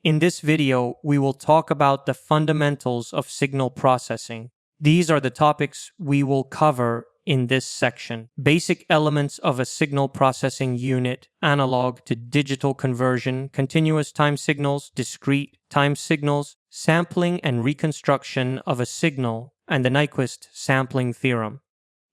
In this video, we will talk about the fundamentals of signal processing. These are the topics we will cover in this section. Basic elements of a signal processing unit, analog to digital conversion, continuous time signals, discrete time signals, sampling and reconstruction of a signal, and the Nyquist sampling theorem.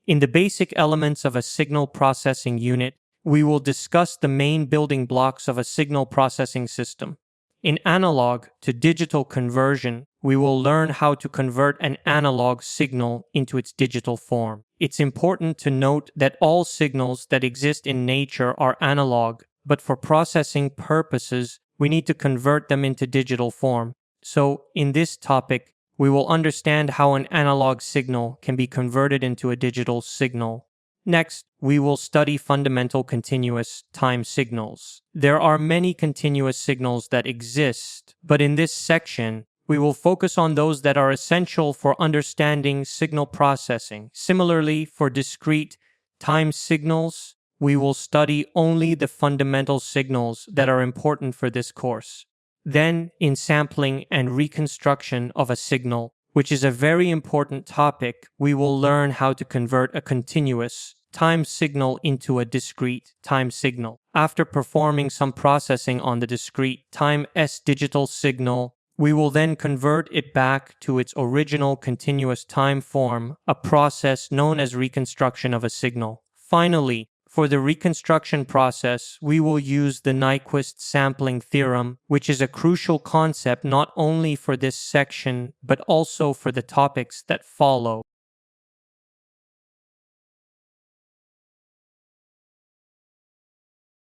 In the basic elements of a signal processing unit, we will discuss the main building blocks of a signal processing system. In analog to digital conversion, we will learn how to convert an analog signal into its digital form. It's important to note that all signals that exist in nature are analog, but for processing purposes, we need to convert them into digital form. So, in this topic, we will understand how an analog signal can be converted into a digital signal. Next, we will study fundamental continuous time signals. There are many continuous signals that exist, but in this section, we will focus on those that are essential for understanding signal processing. Similarly, for discrete time signals, we will study only the fundamental signals that are important for this course. Then, in sampling and reconstruction of a signal, which is a very important topic, we will learn how to convert a continuous time signal into a discrete time signal. After performing some processing on the discrete time S digital signal, we will then convert it back to its original continuous time form, a process known as reconstruction of a signal. Finally, for the reconstruction process, we will use the Nyquist sampling theorem, which is a crucial concept not only for this section, but also for the topics that follow.